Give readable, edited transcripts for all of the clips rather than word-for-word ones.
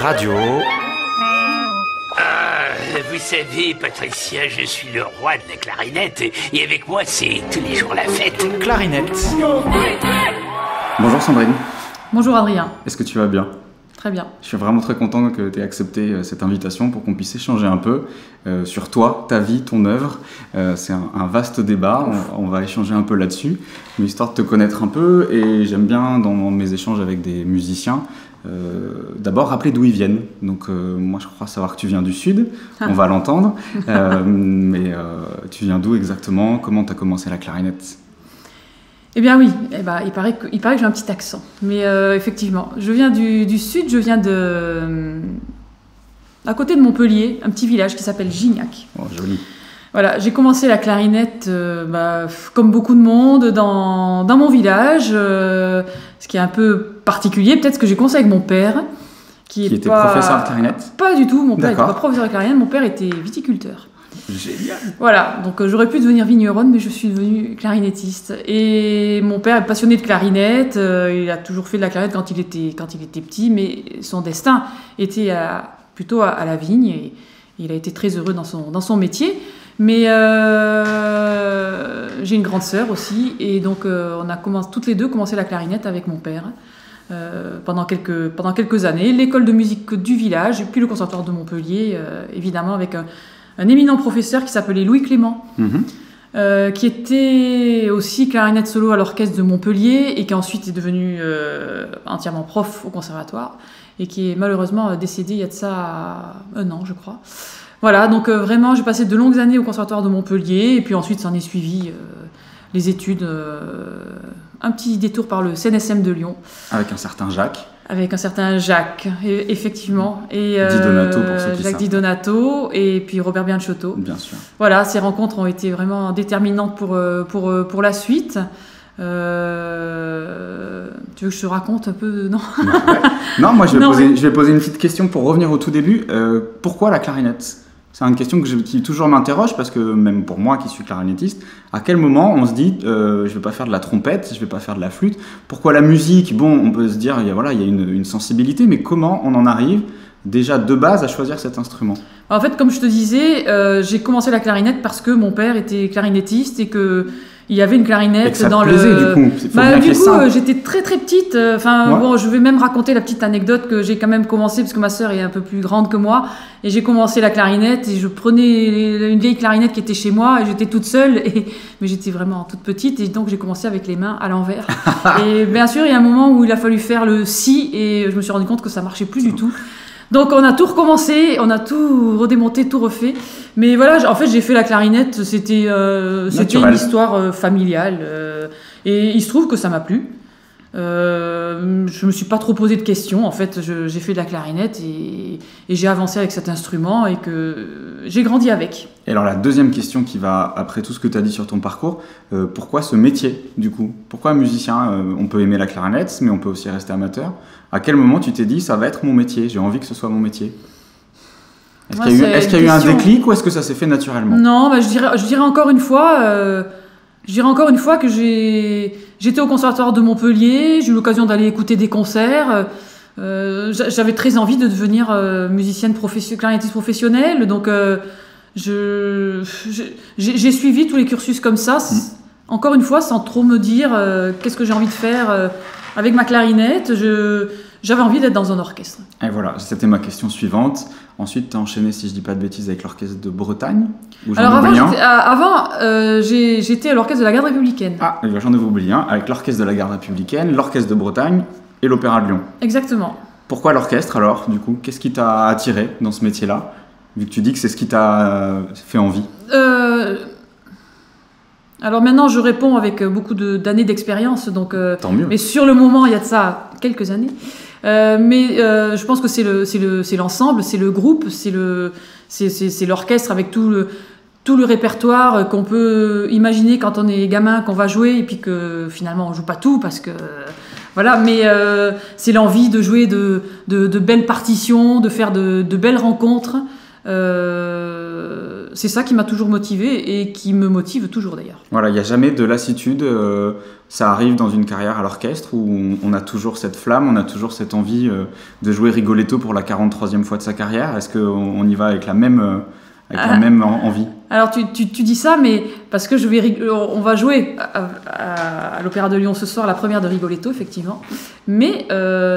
radio. Vous savez, Patricia, je suis le roi de la clarinette et avec moi, c'est tous les jours la fête. Clarinette. Bonjour Sandrine. Bonjour Adrien. Est-ce que tu vas bien ? Très bien. Je suis vraiment très content que tu aies accepté cette invitation pour qu'on puisse échanger un peu sur toi, ta vie, ton œuvre. C'est un vaste débat, on va échanger un peu là-dessus, mais histoire de te connaître un peu. Et j'aime bien, dans mes échanges avec des musiciens, d'abord rappeler d'où ils viennent. Donc moi je crois savoir que tu viens du Sud, on va l'entendre. Mais tu viens d'où exactement ? Comment tu as commencé la clarinette ? Eh bien oui, il paraît que j'ai un petit accent. Mais effectivement, je viens du Sud, je viens à côté de Montpellier, un petit village qui s'appelle Gignac. Oh, joli. Voilà, j'ai commencé la clarinette, comme beaucoup de monde, dans mon village. Ce qui est un peu particulier, peut-être que j'ai commencé avec mon père. Qui était professeur de clarinette ? Pas du tout, mon père n'était D'accord. pas professeur de clarinette, mon père était viticulteur. Génial. Voilà, donc j'aurais pu devenir vigneronne, mais je suis devenue clarinettiste. Et mon père est passionné de clarinette, il a toujours fait de la clarinette quand il était petit, mais son destin était plutôt à la vigne, et il a été très heureux dans son métier. Mais j'ai une grande sœur aussi, et donc on a toutes les deux commencé la clarinette avec mon père pendant quelques années. L'école de musique du village, et puis le conservatoire de Montpellier, évidemment, avec un éminent professeur qui s'appelait Louis Clément, qui était aussi clarinette solo à l'orchestre de Montpellier et qui ensuite est devenu entièrement prof au conservatoire et qui est malheureusement décédé il y a de ça 1 an, je crois. Voilà, donc vraiment, j'ai passé de longues années au conservatoire de Montpellier et puis ensuite s'en est suivi les études, un petit détour par le CNSM de Lyon. Avec un certain Jacques. Avec un certain Jacques, effectivement. Et, Di Donato, pour ceux qui Jacques savent. Di Donato, et puis Robert Bianciotto. Bien sûr. Voilà, ces rencontres ont été vraiment déterminantes pour la suite. Tu veux que je te raconte un peu, non ? Non, moi je Non, vais poser une petite question pour revenir au tout début. Pourquoi la clarinette ? C'est une question qui toujours m'interroge parce que même pour moi qui suis clarinettiste, à quel moment on se dit je vais pas faire de la trompette, je vais pas faire de la flûte ? Pourquoi la musique ? Bon, on peut se dire il y a une sensibilité, mais comment on en arrive déjà de base à choisir cet instrument ? En fait, comme je te disais, j'ai commencé la clarinette parce que mon père était clarinettiste et que il y avait une clarinette Et que ça dans te plaisait, du coup. Faut bien qu'il y ait ça. J'étais très très petite. Ouais. Bon, je vais même raconter la petite anecdote que j'ai quand même commencé parce que ma sœur est un peu plus grande que moi et j'ai commencé la clarinette et je prenais une vieille clarinette qui était chez moi et j'étais toute seule mais j'étais vraiment toute petite et donc j'ai commencé avec les mains à l'envers. Et bien sûr, il y a un moment où il a fallu faire le si et je me suis rendu compte que ça marchait plus du tout. Donc on a tout recommencé, on a tout redémonté, tout refait. Mais voilà, en fait j'ai fait la clarinette, c'était une histoire familiale. Et il se trouve que ça m'a plu. Je me suis pas trop posé de questions. En fait, j'ai fait de la clarinette et j'ai avancé avec cet instrument et que j'ai grandi avec. Et alors la deuxième question qui va après tout ce que tu as dit sur ton parcours, pourquoi ce métier du coup ? Pourquoi musicien ? On peut aimer la clarinette, mais on peut aussi rester amateur. À quel moment tu t'es dit ça va être mon métier ? J'ai envie que ce soit mon métier. Est-ce qu'il y a eu un déclic ou est-ce que ça s'est fait naturellement ? Non, je dirais encore une fois. Que j'étais au conservatoire de Montpellier, j'ai eu l'occasion d'aller écouter des concerts. J'avais très envie de devenir musicienne clarinettiste professionnelle, donc j'ai suivi tous les cursus comme ça, encore une fois, sans trop me dire qu'est-ce que j'ai envie de faire avec ma clarinette. J'avais envie d'être dans un orchestre. Et voilà, c'était ma question suivante. Ensuite, tu as enchaîné, si je dis pas de bêtises, avec l'orchestre de Bretagne. Alors avant, j'étais à l'orchestre de la Garde républicaine. Ah, j'en ai oublié un, avec l'orchestre de la Garde républicaine, l'orchestre de Bretagne et l'Opéra de Lyon. Exactement. Pourquoi l'orchestre alors, du coup ? Qu'est-ce qui t'a attiré dans ce métier-là ? Vu que tu dis que c'est ce qui t'a fait envie. Alors maintenant, je réponds avec beaucoup d'années d'expérience. Donc, tant mieux. Mais sur le moment, il y a de ça quelques années. Je pense que c'est l'ensemble, c'est le groupe, c'est l'orchestre avec tout le répertoire qu'on peut imaginer quand on est gamin, qu'on va jouer, et puis que finalement on joue pas tout parce que voilà. Mais c'est l'envie de jouer de belles partitions, de faire de belles rencontres. C'est ça qui m'a toujours motivée et qui me motive toujours d'ailleurs. Voilà, il n'y a jamais de lassitude. Ça arrive dans une carrière à l'orchestre où on a toujours cette flamme, on a toujours cette envie de jouer Rigoletto pour la 43e fois de sa carrière. Est-ce qu'on y va avec la même envie? Alors tu dis ça, mais parce que on va jouer à l'Opéra de Lyon ce soir, la première de Rigoletto, effectivement. Mais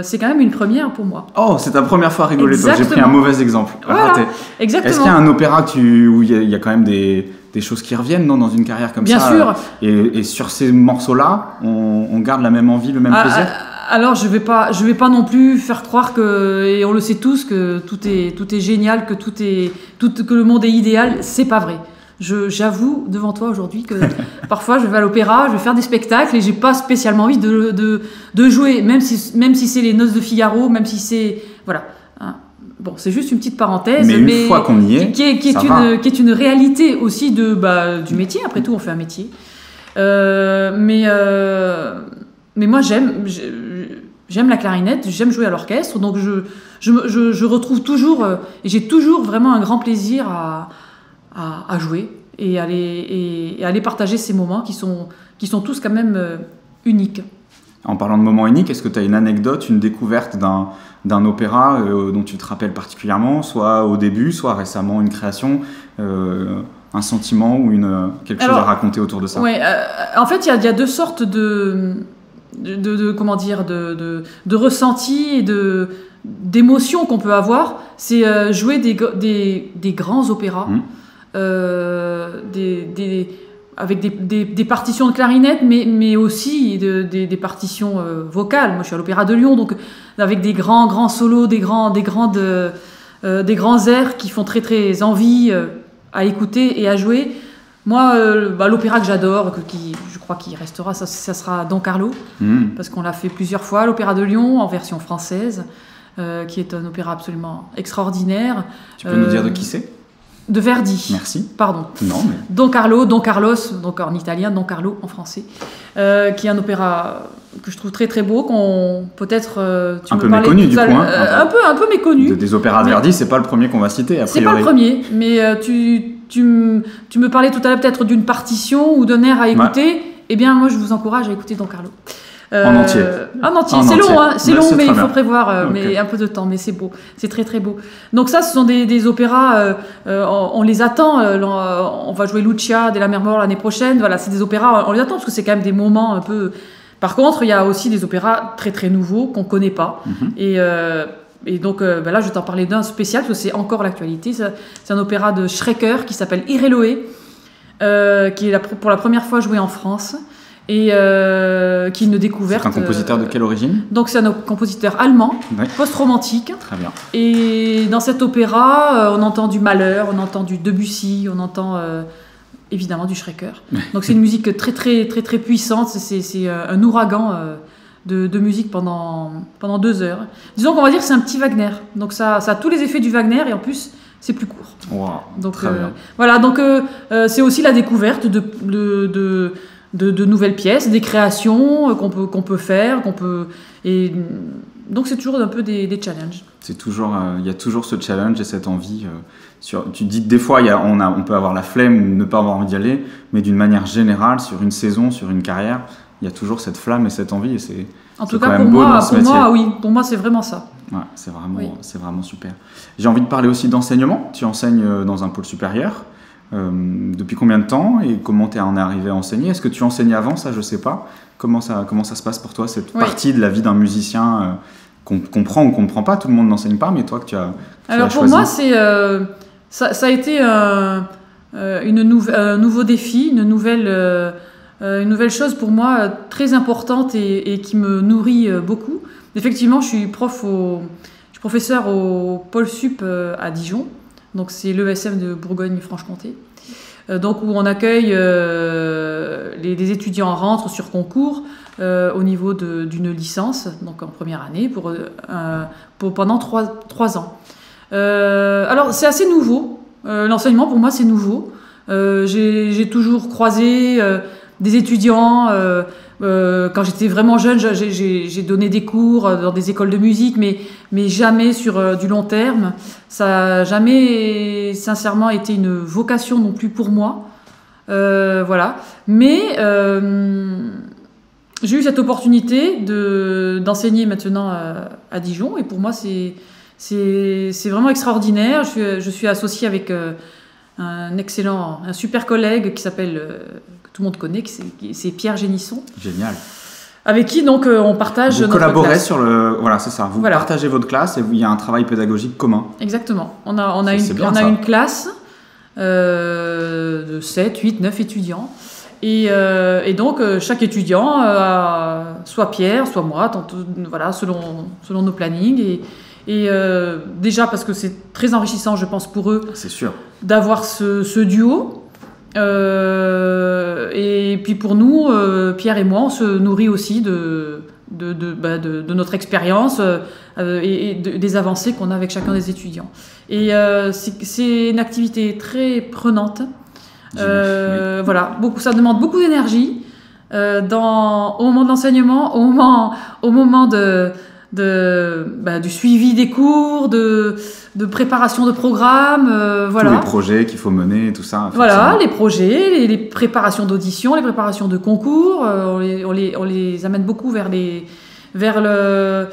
c'est quand même une première pour moi. Oh, c'est ta première fois Rigoletto. Exactement. J'ai pris un mauvais exemple. Voilà, Raté. exactement. Est-ce qu'il y a un opéra où il y a quand même des choses qui reviennent dans une carrière comme Bien ça? sûr. Et sur ces morceaux-là, on garde la même envie, le même plaisir? Alors je vais pas non plus faire croire que, et on le sait tous, que tout est génial, que que le monde est idéal. C'est pas vrai. J'avoue devant toi aujourd'hui que parfois je vais à l'opéra, je vais faire des spectacles et j'ai pas spécialement envie de jouer, même si c'est les Noces de Figaro, même si c'est voilà. Hein. Bon, c'est juste une petite parenthèse, mais une fois qu'on y est, qui est une réalité aussi du métier. Après tout, on fait un métier. Mais moi, j'aime la clarinette, j'aime jouer à l'orchestre, donc je retrouve toujours, et j'ai toujours vraiment un grand plaisir à jouer et aller partager ces moments qui sont tous quand même uniques. En parlant de moments uniques, est-ce que tu as une anecdote, une découverte d'un opéra dont tu te rappelles particulièrement, soit au début, soit récemment, une création, un sentiment ou quelque chose à raconter autour de ça? Ouais, en fait, il y a deux sortes comment dire, de ressentis et d'émotions qu'on peut avoir. C'est jouer des grands opéras, avec des partitions de clarinette, mais aussi des partitions vocales. Moi, je suis à l'Opéra de Lyon, donc avec des grands solos, des grands airs qui font très très envie à écouter et à jouer. Moi, l'opéra que j'adore, je crois qu'il restera, ça sera Don Carlo, parce qu'on l'a fait plusieurs fois à l'Opéra de Lyon en version française, qui est un opéra absolument extraordinaire. Tu peux nous dire de qui c'est? De Verdi. Merci. Pardon. Non, mais... Don Carlo, Don Carlos, donc en italien, Don Carlo en français, qui est un opéra que je trouve très très beau, peut-être un peu méconnu du coup, un peu méconnu. Des opéras de Verdi, c'est pas le premier qu'on va citer a priori. C'est pas le premier, mais tu me parlais tout à l'heure peut-être d'une partition ou d'un air à écouter. Ouais. Eh bien, moi, je vous encourage à écouter Don Carlo. En entier. C'est long, hein, c'est long, mais il faut prévoir mais un peu de temps, mais c'est beau, c'est très très beau. Donc ça, ce sont des opéras, on les attend, on va jouer Lucia de la Mer Morte l'année prochaine, voilà, c'est des opéras, on les attend parce que c'est quand même des moments un peu... Par contre, il y a aussi des opéras très très nouveaux qu'on ne connaît pas, et donc là, je vais t'en parler d'un spécial, parce que c'est encore l'actualité, c'est un opéra de Schreker qui s'appelle Iréloé, qui est pour la première fois joué en France, et qui est une découverte. C'est un compositeur de quelle origine? Donc c'est un compositeur allemand, post-romantique. Très bien. Et dans cet opéra, on entend du Mahler, on entend du Debussy, on entend évidemment du Schreker. Donc c'est une musique très très très très puissante, c'est un ouragan de musique pendant 2 heures. Disons qu'on va dire que c'est un petit Wagner. Donc ça a tous les effets du Wagner et en plus c'est plus court. Wow, donc très bien. Voilà, donc c'est aussi la découverte de nouvelles pièces, des créations qu'on peut faire, et donc c'est toujours un peu des challenges. C'est toujours, il y a toujours ce challenge et cette envie. Tu dis que des fois, on peut avoir la flemme ou ne pas avoir envie d'y aller, mais d'une manière générale, sur une saison, sur une carrière, il y a toujours cette flamme et cette envie. Et c'est en tout cas, pour moi, c'est vraiment ça. Ouais, c'est vraiment super. J'ai envie de parler aussi d'enseignement. Tu enseignes dans un pôle supérieur. Depuis combien de temps et comment tu en es arrivé à enseigner? Est-ce que tu enseignais avant? Ça, je sais pas. Comment ça se passe pour toi, cette partie de la vie d'un musicien qu'on comprend ou qu'on ne comprend pas? Tout le monde n'enseigne pas, mais toi que tu as Alors pour choisi. moi, ça a été un nouveau défi, une nouvelle chose pour moi très importante et qui me nourrit beaucoup. Effectivement, je suis professeur au pôle sup à Dijon. Donc c'est l'ESM de Bourgogne-Franche-Comté, donc où on accueille les étudiants en rentrent sur concours au niveau d'une licence, donc en première année, pendant 3 ans. Alors c'est assez nouveau, l'enseignement pour moi c'est nouveau. J'ai toujours croisé des étudiants. Quand j'étais vraiment jeune, j'ai donné des cours dans des écoles de musique, mais jamais sur du long terme. Ça n'a jamais, sincèrement, été une vocation non plus pour moi. Voilà. Mais j'ai eu cette opportunité d'enseigner maintenant à Dijon, et pour moi, c'est vraiment extraordinaire. Je suis associée avec un super collègue qui s'appelle, que tout le monde connaît, c'est Pierre Génisson. Génial. Avec qui donc on partage vous notre collaborez classe. sur le... Voilà, c'est ça. Vous partagez votre classe et il y a un travail pédagogique commun. Exactement. On a une classe de 7, 8, 9 étudiants. Et donc, chaque étudiant, soit Pierre, soit moi, voilà, selon nos plannings. Et déjà, parce que c'est très enrichissant, je pense, pour eux, c'est sûr, d'avoir ce duo. Et puis pour nous, Pierre et moi, on se nourrit aussi de notre expérience et des avancées qu'on a avec chacun des étudiants. Et c'est une activité très prenante. Oui. Voilà, ça demande beaucoup d'énergie au moment de l'enseignement, au moment du suivi des cours, de préparation de programmes, voilà. Tous les projets qu'il faut mener et tout ça. Voilà, les projets, les préparations d'audition, les préparations de concours, on les amène beaucoup vers la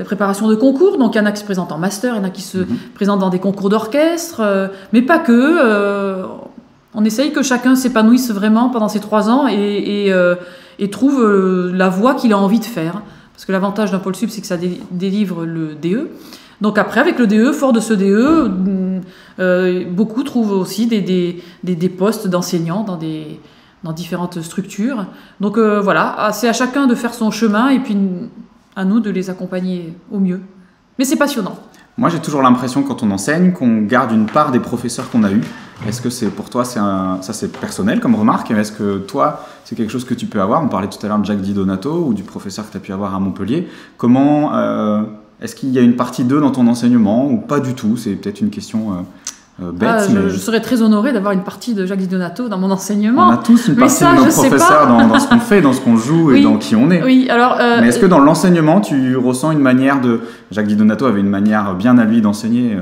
préparation de concours. Donc il y en a qui se présentent en master, il y en a qui se présentent dans des concours d'orchestre, mais pas que. On essaye que chacun s'épanouisse vraiment pendant ces 3 ans et trouve la voie qu'il a envie de faire. Parce que l'avantage d'un pôle sup, c'est que ça délivre le DE. Donc après, avec le DE, fort de ce DE, beaucoup trouvent aussi des postes d'enseignants dans différentes structures. Donc voilà, c'est à chacun de faire son chemin et puis à nous de les accompagner au mieux. Mais c'est passionnant. Moi, j'ai toujours l'impression, quand on enseigne, qu'on garde une part des professeurs qu'on a eus. Est-ce que pour toi, ça c'est personnel comme remarque, mais est-ce que toi, c'est quelque chose que tu peux avoir? On parlait tout à l'heure de Jacques Di Donato ou du professeur que tu as pu avoir à Montpellier. Comment, est-ce qu'il y a une partie d'eux dans ton enseignement ou pas du tout? C'est peut-être une question bête. Je serais très honorée d'avoir une partie de Jacques Di Donato dans mon enseignement. On a tous une partie de nos professeurs dans ce qu'on fait, dans ce qu'on joue et dans qui on est. Oui, alors, mais est-ce que dans l'enseignement, tu ressens une manière de... Jacques Di Donato avait une manière bien à lui d'enseigner.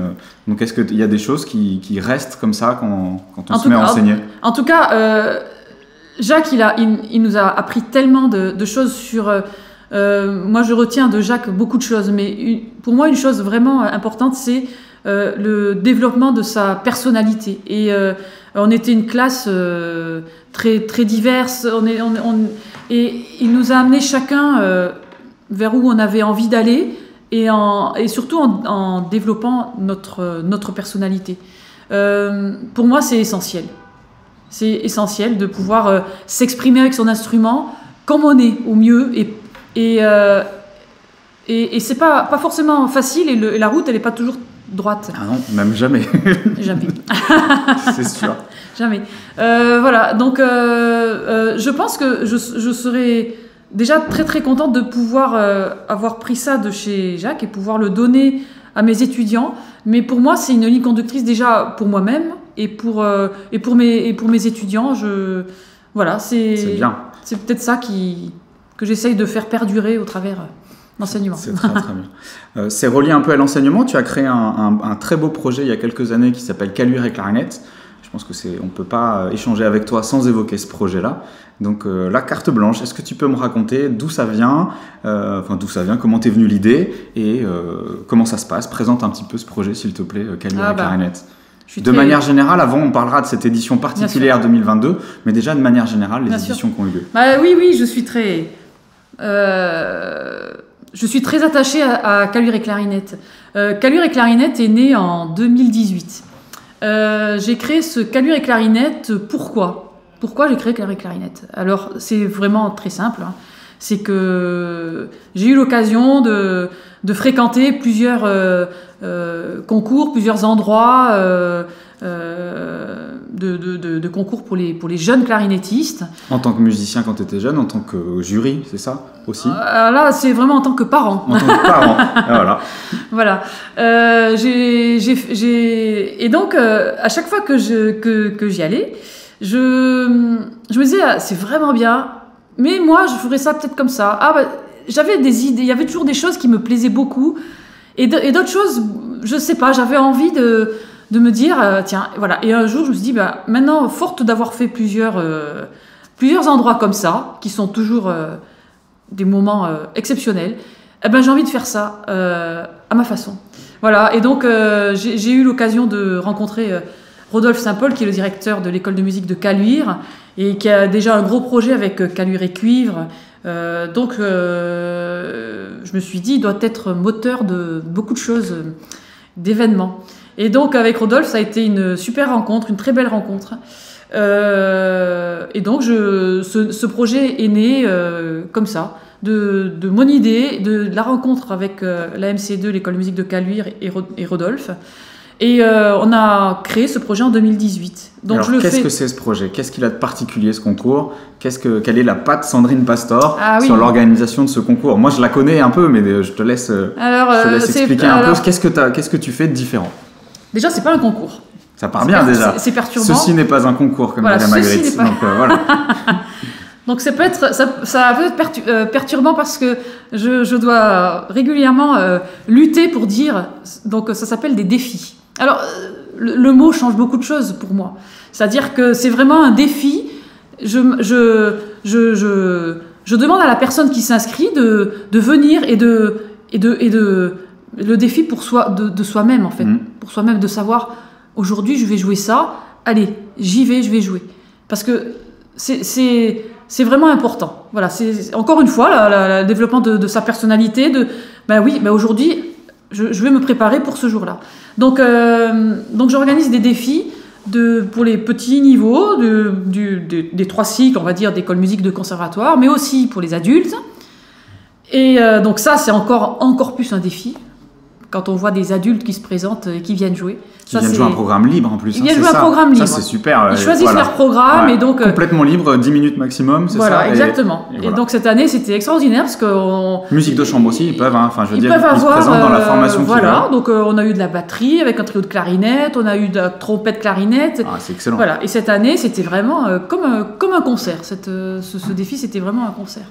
Donc est-ce qu'il y a des choses qui restent comme ça quand on se met à enseigner? En tout cas, Jacques, il nous a appris tellement de choses sur... moi, je retiens de Jacques beaucoup de choses, mais pour moi, une chose vraiment importante, c'est le développement de sa personnalité. Et on était une classe très, très diverse, et il nous a amené chacun vers où on avait envie d'aller, et surtout en développant notre personnalité. Pour moi, c'est essentiel. C'est essentiel de pouvoir s'exprimer avec son instrument comme on est, au mieux, et c'est pas forcément facile, et la route, elle n'est pas toujours droite. Ah non, même jamais. Jamais. C'est sûr. Jamais. Voilà, donc je pense que je serais déjà très très contente de pouvoir avoir pris ça de chez Jacques et pouvoir le donner à mes étudiants. Mais pour moi, c'est une ligne conductrice déjà pour moi-même et pour mes étudiants. Voilà, c'est bien. C'est peut-être ça que j'essaye de faire perdurer au travers l'enseignement. C'est très, très bien. C'est relié un peu à l'enseignement. Tu as créé un très beau projet il y a quelques années qui s'appelle Caluire et Clarinette. Je pense on ne peut pas échanger avec toi sans évoquer ce projet-là. Donc, la carte blanche, est-ce que tu peux me raconter d'où ça vient, comment t'es venue l'idée et comment ça se passe? Présente un petit peu ce projet, s'il te plaît, Caluire et Clarinette. Manière générale, avant on parlera de cette édition particulière 2022, mais déjà de manière générale, les éditions qui ont eu lieu. Oui, je suis très attachée à Caluire et Clarinette. Caluire et Clarinette est né en 2018. J'ai créé ce Caluire et Clarinette, pourquoi j'ai créé Caluire et Clarinette? Alors, c'est vraiment très simple. C'est que j'ai eu l'occasion de fréquenter plusieurs concours, plusieurs endroits de concours pour les jeunes clarinettistes. En tant que musicien quand tu étais jeune, en tant que jury, c'est ça aussi? Là, c'est vraiment en tant que parent. En tant que parent, voilà. Voilà. Et donc, à chaque fois que j'y allais, je me disais, ah, c'est vraiment bien, mais moi, je ferais ça peut-être comme ça. Ah, bah, j'avais des idées, il y avait toujours des choses qui me plaisaient beaucoup, et d'autres choses, je sais pas, j'avais envie de me dire, tiens, voilà. Et un jour, je me suis dit, bah, maintenant, forte d'avoir fait plusieurs endroits comme ça, qui sont toujours des moments exceptionnels, eh ben, j'ai envie de faire ça à ma façon. Voilà, et donc j'ai eu l'occasion de rencontrer Rodolphe Saint-Paul, qui est le directeur de l'école de musique de Caluire, et qui a déjà un gros projet avec Caluire et Cuivre. Donc je me suis dit, il doit être moteur de beaucoup de choses, d'événements. Et donc avec Rodolphe, ça a été une super rencontre, une très belle rencontre. Et donc ce projet est né comme ça, de mon idée, de la rencontre avec la MC2, l'école de musique de Caluire et Rodolphe. Et on a créé ce projet en 2018. Donc alors, qu'est-ce que c'est ce projet? Qu'est-ce qu'il a de particulier ce concours? Quelle est la patte Sandrine Pastor sur l'organisation de ce concours? Moi, je la connais un peu, mais je te laisse expliquer un peu. Qu'est-ce que tu fais de différent? Déjà, c'est pas un concours. Ça part bien déjà. C'est perturbant. Ceci n'est pas un concours, comme dirait Magritte. Donc voilà. Donc ça peut être perturbant parce que je dois régulièrement lutter pour dire. Donc ça s'appelle des défis. Alors le mot change beaucoup de choses pour moi. C'est-à-dire que c'est vraiment un défi. Je demande à la personne qui s'inscrit de venir et de le défi pour de soi-même en fait, pour soi-même de savoir aujourd'hui je vais jouer ça. Allez, j'y vais, je vais jouer parce que c'est vraiment important. Voilà, c'est encore une fois le développement de sa personnalité. Aujourd'hui, je vais me préparer pour ce jour-là. Donc j'organise des défis pour les petits niveaux des 3 cycles, on va dire, d'école musique de conservatoire, mais aussi pour les adultes. Et donc ça, c'est encore plus un défi. Quand on voit des adultes qui se présentent et qui viennent jouer. Qui viennent jouer un programme libre en plus. Ils viennent jouer un programme libre. Ça, c'est super. Ils choisissent leur programme et donc... complètement libre, 10 minutes maximum, c'est ça? Voilà, exactement. Et donc cette année, c'était extraordinaire parce que... Musique de chambre aussi, ils peuvent, hein. Enfin, je veux dire, ils se présentent dans la formation. Voilà, donc on a eu de la batterie avec un trio de clarinette, on a eu de la trompette clarinette. Ah, c'est excellent. Voilà, et cette année, c'était vraiment comme un concert. Ce défi, c'était vraiment un concert.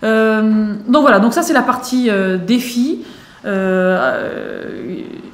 Donc voilà, donc ça, c'est la partie défi.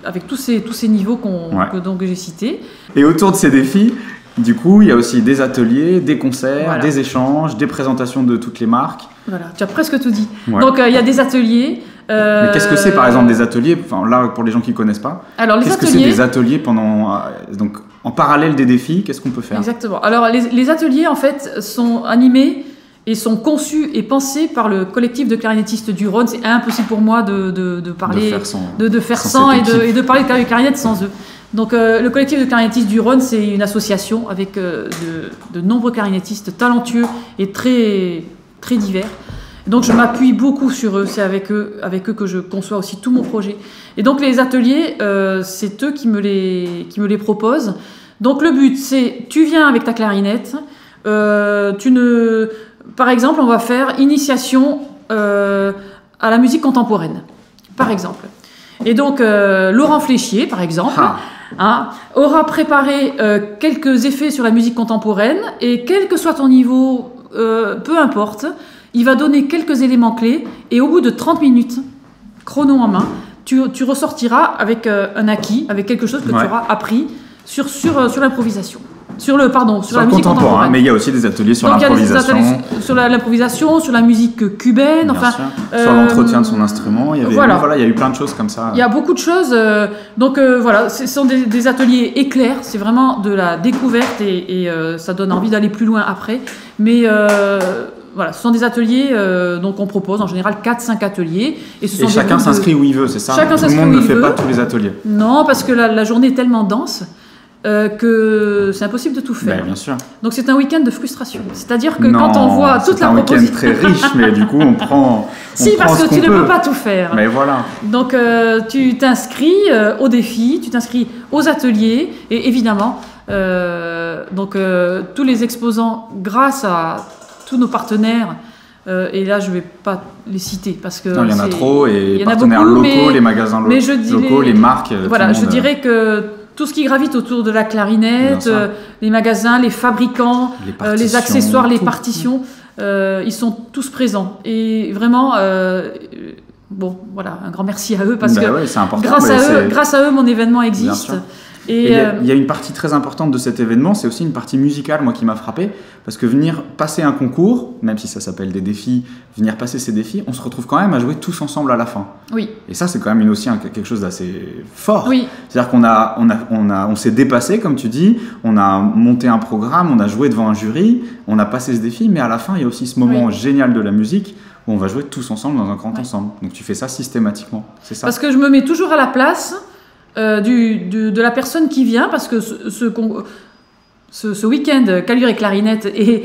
Avec tous ces niveaux que j'ai cités. Et autour de ces défis, du coup, il y a aussi des ateliers, des concerts, des échanges, des présentations de toutes les marques. Voilà, tu as presque tout dit. Ouais. Donc il y a des ateliers. Mais qu'est-ce que c'est par exemple des ateliers? Enfin, là, pour les gens qui ne connaissent pas, qu'est-ce que c'est des ateliers donc, en parallèle des défis? Qu'est-ce qu'on peut faire? Exactement. Alors les ateliers en fait sont animés et sont conçus et pensés par le collectif de clarinettistes du Rhône. C'est impossible pour moi de parler, de faire sans et de parler de clarinette sans eux. Donc le collectif de clarinettistes du Rhône, c'est une association avec de nombreux clarinettistes talentueux et très, très divers. Donc je m'appuie beaucoup sur eux, c'est avec eux que je conçois aussi tout mon projet. Et donc les ateliers, c'est eux qui me les proposent. Donc le but, c'est tu viens avec ta clarinette, par exemple, on va faire initiation à la musique contemporaine, par exemple. Et donc, Laurent Fléchier, par exemple, aura préparé quelques effets sur la musique contemporaine, et quel que soit ton niveau, peu importe, il va donner quelques éléments clés, et au bout de 30 minutes, chrono en main, tu ressortiras avec un acquis, avec quelque chose que tu auras appris sur l'improvisation. Sur la musique contemporaine. Mais il y a aussi des ateliers sur l'improvisation. Sur l'improvisation, sur la musique cubaine, sur l'entretien de son instrument. Il y a eu plein de choses comme ça. Il y a beaucoup de choses. Voilà, ce sont des ateliers éclairs. C'est vraiment de la découverte et ça donne envie d'aller plus loin après. Mais voilà, ce sont des ateliers, donc on propose en général 4-5 ateliers. Et chacun s'inscrit où il veut, c'est ça? Chacun tout le monde ne fait pas tous les ateliers. Non, parce que la journée est tellement dense. Que c'est impossible de tout faire. Bien sûr. Donc c'est un week-end de frustration. C'est-à-dire que quand on voit toute la proposition... c'est un week-end très riche, mais du coup on prend parce que tu ne peux pas tout faire. Mais voilà. Donc tu t'inscris au défi, tu t'inscris aux ateliers, et évidemment, tous les exposants, grâce à tous nos partenaires, et là je ne vais pas les citer parce que... Non, il y en a trop, et les partenaires locaux, les magasins locaux, les marques... Voilà, je dirais que tout ce qui gravite autour de la clarinette, les magasins, les fabricants, les accessoires, les partitions, ils sont tous présents. Et vraiment, bon, voilà, un grand merci à eux parce que c'est important, grâce à eux, mon événement existe. Et il y a une partie très importante de cet événement, c'est aussi une partie musicale, moi, qui m'a frappé, parce que venir passer un concours, même si ça s'appelle des défis, venir passer ces défis, on se retrouve quand même à jouer tous ensemble à la fin. Oui. Et ça, c'est quand même aussi quelque chose d'assez fort. Oui. C'est-à-dire on s'est dépassé, comme tu dis, on a monté un programme, on a joué devant un jury, on a passé ce défi, mais à la fin, il y a aussi ce moment génial de la musique où on va jouer tous ensemble dans un grand ensemble. Donc tu fais ça systématiquement, c'est ça? Parce que je me mets toujours à la place de la personne qui vient, parce que ce week-end Caluire et clarinette et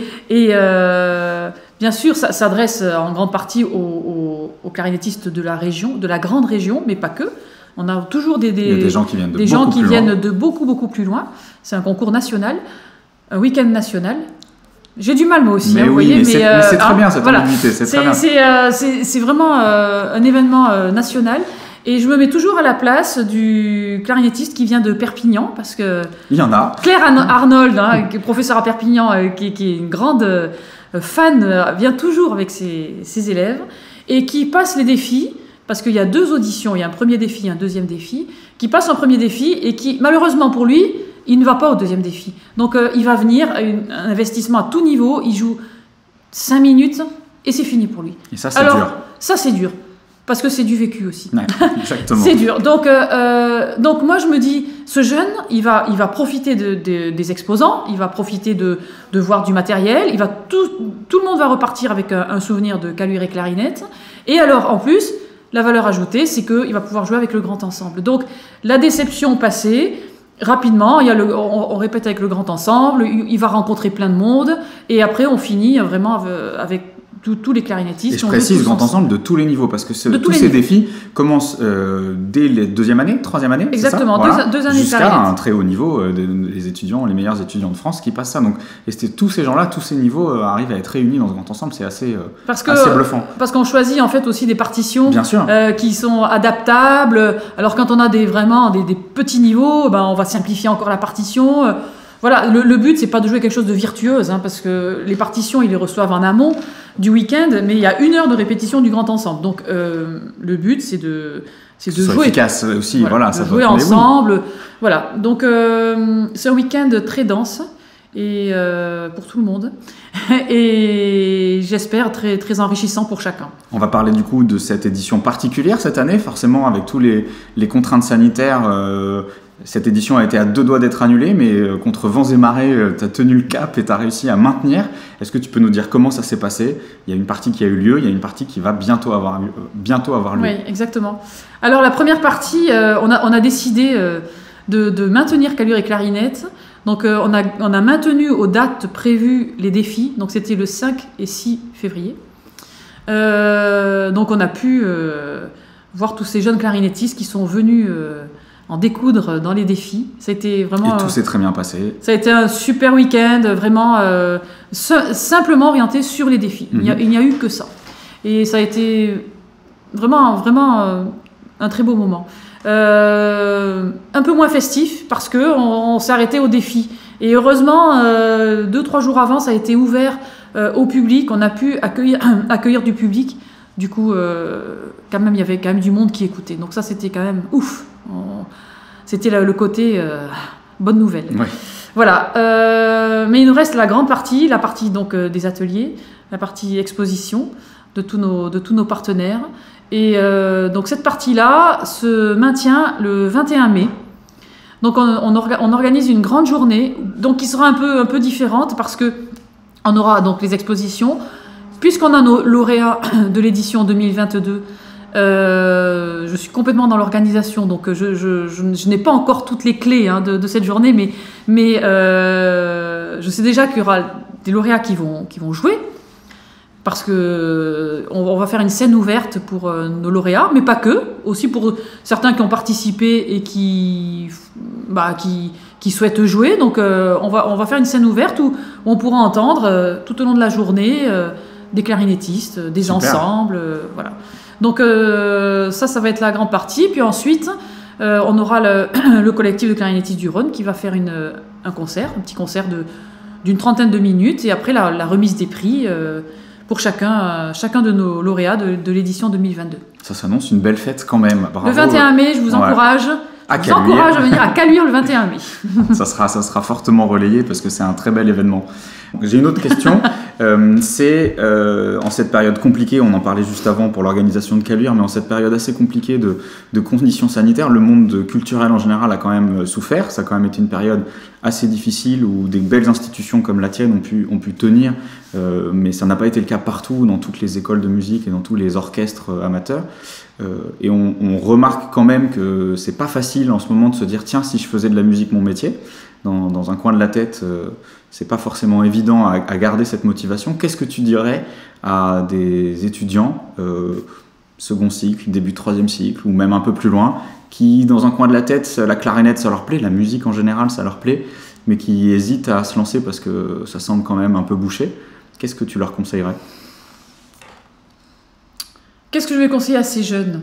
bien sûr ça s'adresse en grande partie aux clarinettistes de la région, de la grande région, mais pas que. On a toujours il y a des gens qui viennent de beaucoup plus loin. C'est un concours national, un week-end national. J'ai du mal moi aussi, mais vous voyez, mais c'est très bien cette ambiguïté, c'est vraiment un événement national. Et je me mets toujours à la place du clarinettiste qui vient de Perpignan, parce que il y en a. Claire Arnold, qui est professeure à Perpignan, qui est une grande fan, vient toujours avec ses élèves et qui passe les défis, parce qu'il y a 2 auditions, il y a un premier défi, un deuxième défi, qui passe en premier défi et qui, malheureusement pour lui, il ne va pas au deuxième défi. Donc il va venir, un investissement à tout niveau, il joue 5 minutes et c'est fini pour lui. Et ça, c'est dur. Ça, c'est dur. Parce que c'est du vécu aussi. Ouais, exactement. C'est dur. Donc moi, je me dis, ce jeune, il va profiter des exposants, il va profiter de voir du matériel, tout le monde va repartir avec un souvenir de Caluire et clarinette. Et alors, en plus, la valeur ajoutée, c'est qu'il va pouvoir jouer avec le grand ensemble. Donc, la déception passée, rapidement, on répète avec le grand ensemble, il va rencontrer plein de monde, et après, on finit vraiment avec tous les clarinettistes. Et je précise grand ensemble de tous les niveaux, parce que tous ces défis commencent dès les 2e année, 3e année. Exactement, c'est ça, deux années jusqu'à un très haut niveau des étudiants, les meilleurs étudiants de France qui passent ça. Donc, et tous ces gens-là, tous ces niveaux arrivent à être réunis dans ce grand ensemble, c'est assez bluffant. Parce qu'on choisit en fait aussi des partitions Bien sûr. Qui sont adaptables. Alors quand on a vraiment des petits niveaux, on va simplifier encore la partition. Voilà, le but, c'est pas de jouer quelque chose de virtuose, parce que les partitions, ils les reçoivent en amont du week-end, mais il y a 1 heure de répétition du grand ensemble. Donc, le but, c'est de jouer efficace aussi, voilà, ça jouer ensemble. Voilà, donc c'est un week-end très dense et pour tout le monde, et j'espère très très enrichissant pour chacun. On va parler du coup de cette édition particulière cette année, forcément avec tous les contraintes sanitaires. Cette édition a été à 2 doigts d'être annulée, mais contre vents et marées, tu as tenu le cap et tu as réussi à maintenir. Est-ce que tu peux nous dire comment ça s'est passé? Il y a une partie qui a eu lieu, il y a une partie qui va bientôt avoir lieu. Oui, exactement. Alors la première partie, on a décidé de maintenir Caluire et clarinette. Donc on a maintenu aux dates prévues les défis, donc c'était le 5 et 6 février. Donc on a pu voir tous ces jeunes clarinettistes qui sont venus en découdre dans les défis. Ça a été vraiment, et tout s'est très bien passé. Ça a été un super week-end, vraiment simplement orienté sur les défis. Il n'y a eu que ça. Et ça a été vraiment un très beau moment. Un peu moins festif parce qu'on s'est arrêté au défi. Et heureusement, 2-3 jours avant, ça a été ouvert au public. On a pu accueillir du public. Du coup, quand même, il y avait quand même du monde qui écoutait. Donc ça, c'était quand même ouf. C'était le côté bonne nouvelle. Ouais. Voilà. Mais il nous reste la grande partie, la partie donc des ateliers, la partie exposition de tous nos partenaires. Et donc cette partie-là se maintient le 21 mai. Donc on organise une grande journée, donc qui sera un peu différente parce que on aura donc les expositions. Puisqu'on a nos lauréats de l'édition 2022, je suis complètement dans l'organisation, donc je n'ai pas encore toutes les clés de cette journée, mais je sais déjà qu'il y aura des lauréats qui vont jouer, parce que on va faire une scène ouverte pour nos lauréats, mais pas que, aussi pour certains qui ont participé et qui souhaitent jouer. Donc on va faire une scène ouverte où on pourra entendre tout au long de la journée des clarinettistes, des ensembles, voilà. Donc ça va être la grande partie. Puis ensuite, on aura le collectif de clarinettistes du Rhône qui va faire un petit concert d'une trentaine de minutes, et après la remise des prix pour chacun de nos lauréats de l'édition 2022. Ça s'annonce une belle fête quand même. Bravo. Le 21 mai, je vous encourage. À venir à Caluire le 21 mai. Ça sera fortement relayé parce que c'est un très bel événement. J'ai une autre question. C'est en cette période compliquée, on en parlait juste avant pour l'organisation de Caluire, mais en cette période assez compliquée de conditions sanitaires, le monde culturel en général a quand même souffert. Ça a quand même été une période assez difficile où des belles institutions comme la tienne ont pu tenir, mais ça n'a pas été le cas partout, dans toutes les écoles de musique et dans tous les orchestres amateurs. Et on remarque quand même que c'est pas facile en ce moment de se dire tiens, si je faisais de la musique mon métier, dans un coin de la tête, c'est pas forcément évident à garder cette motivation. Qu'est-ce que tu dirais à des étudiants second cycle, début de troisième cycle, ou même un peu plus loin, qui dans un coin de la tête, la clarinette ça leur plaît, la musique en général ça leur plaît, mais qui hésitent à se lancer parce que ça semble quand même un peu bouché? Qu'est-ce que tu leur conseillerais? Qu'est-ce que je vais conseiller à ces jeunes?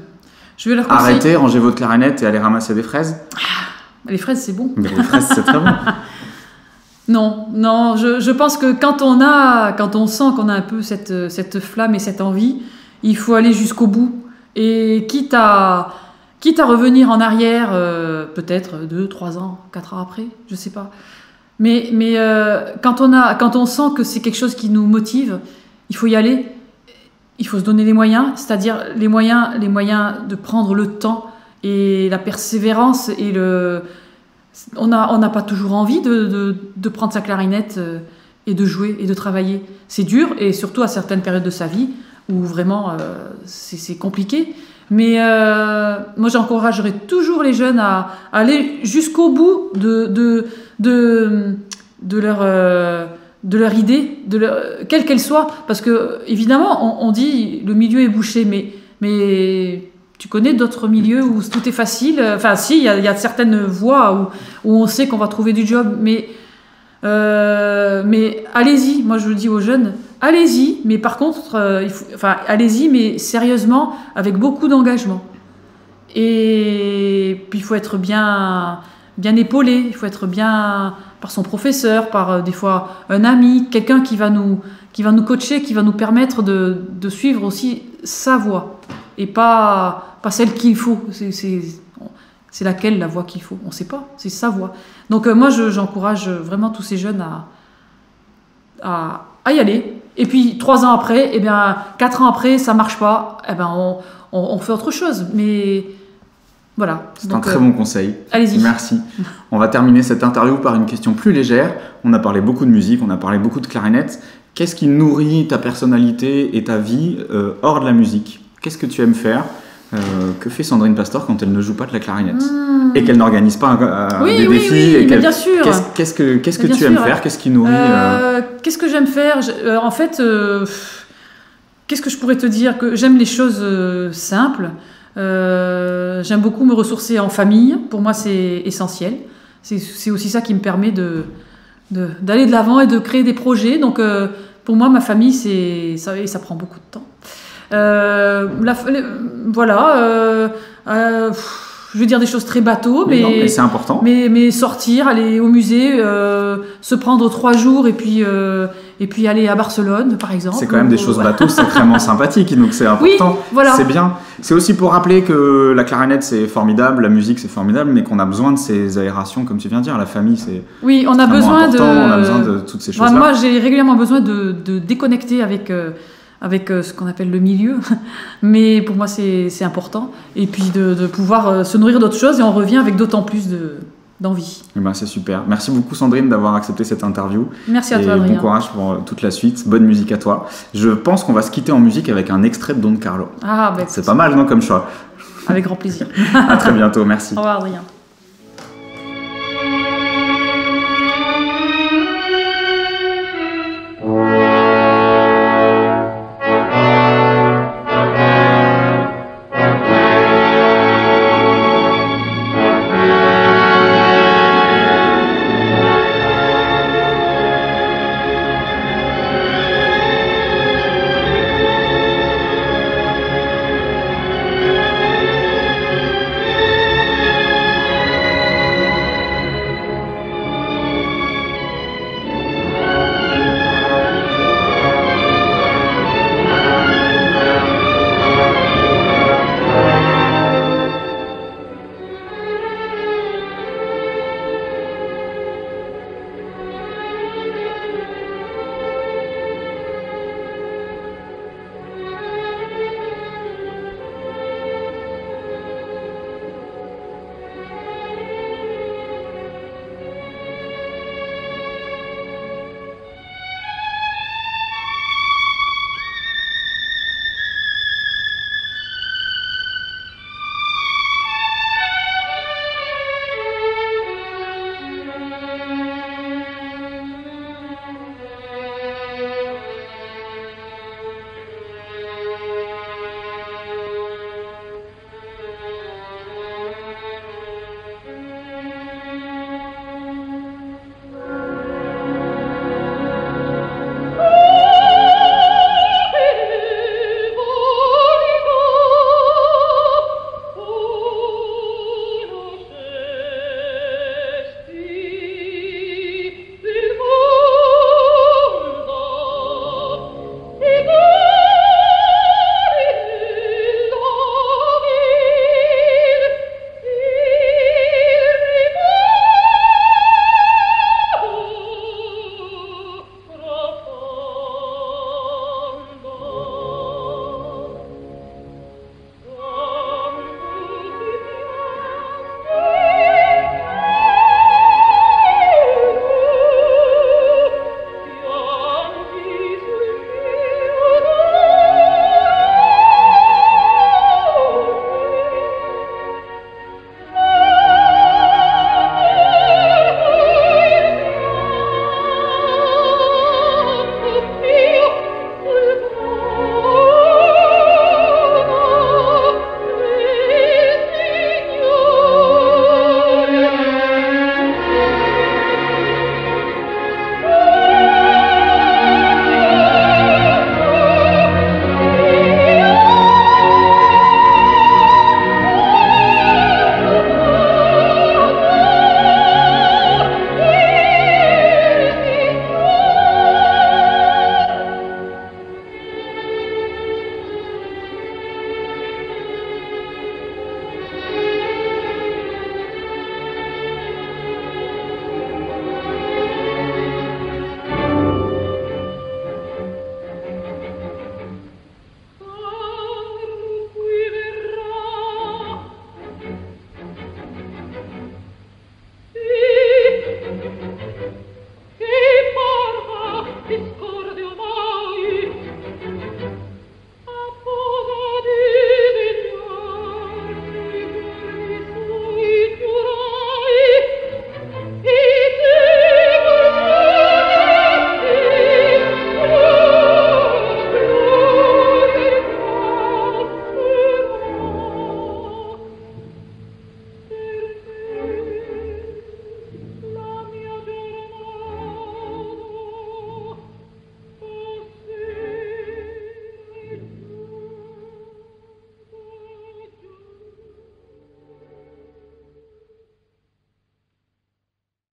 Je vais leur conseiller... Arrêtez, rangez votre clarinette et allez ramasser des fraises. Les fraises, c'est bon. Mais les fraises, c'est très bon. Non, je pense que quand on sent qu'on a un peu cette flamme et cette envie, il faut aller jusqu'au bout. Et quitte à revenir en arrière, peut-être 2, 3 ans, 4 ans après, je sais pas. Mais quand on sent que c'est quelque chose qui nous motive, il faut y aller. Il faut se donner les moyens, c'est-à-dire les moyens de prendre le temps et la persévérance et on n'a pas toujours envie de prendre sa clarinette et de jouer et de travailler. C'est dur, et surtout à certaines périodes de sa vie où vraiment c'est compliqué. Mais moi j'encouragerais toujours les jeunes à aller jusqu'au bout de leur idée, quelle qu'elle soit, parce que évidemment on dit le milieu est bouché, mais tu connais d'autres milieux où tout est facile. Enfin si, il y a certaines voies où on sait qu'on va trouver du job, mais allez-y. Moi je le dis aux jeunes, allez-y, mais par contre allez-y, mais sérieusement, avec beaucoup d'engagement. Et puis il faut être bien épaulé, il faut être bien par son professeur, par des fois un ami, quelqu'un qui va nous coacher, qui va nous permettre de suivre aussi sa voie et pas celle qu'il faut. C'est laquelle la voie qu'il faut? On ne sait pas, c'est sa voie. Donc moi j'encourage vraiment tous ces jeunes à y aller. Et puis 3 ans après, 4 ans après, ça ne marche pas, on fait autre chose. Mais voilà. C'est un très bon conseil. Allez-y. Merci. On va terminer cette interview par une question plus légère. On a parlé beaucoup de musique, on a parlé beaucoup de clarinette. Qu'est-ce qui nourrit ta personnalité et ta vie hors de la musique? Qu'est-ce que tu aimes faire? Que fait Sandrine Pastor quand elle ne joue pas de la clarinette et qu'elle n'organise pas des défis? Oui, mais bien sûr. Qu'est-ce que tu aimes faire? Qu'est-ce qui nourrit Qu'est-ce que j'aime faire? En fait, qu'est-ce que je pourrais te dire? Que j'aime les choses simples. J'aime beaucoup me ressourcer en famille. Pour moi, c'est essentiel. C'est aussi ça qui me permet d'aller de l'avant et de créer des projets. Donc, pour moi, ma famille, ça prend beaucoup de temps. Je vais dire des choses très bateaux, mais c'est important. Mais sortir, aller au musée, se prendre 3 jours et puis aller à Barcelone, par exemple. C'est quand même des choses bateaux sacrément sympathiques, donc c'est important. Oui, voilà. C'est bien. C'est aussi pour rappeler que la clarinette c'est formidable, la musique c'est formidable, mais qu'on a besoin de ces aérations, comme tu viens de dire. La famille c'est. Oui, on a besoin on a besoin de toutes ces choses-là. Moi, j'ai régulièrement besoin de déconnecter avec ce qu'on appelle le milieu, mais pour moi c'est important, et puis de pouvoir se nourrir d'autres choses, et on revient avec d'autant plus d'envie. C'est super. Merci beaucoup Sandrine d'avoir accepté cette interview. Merci à toi Adrien. Bon courage pour toute la suite, bonne musique à toi. Je pense qu'on va se quitter en musique avec un extrait de Don Carlo. Ah, c'est pas mal, non, comme choix? Avec grand plaisir. À très bientôt, merci. Au revoir Adrien.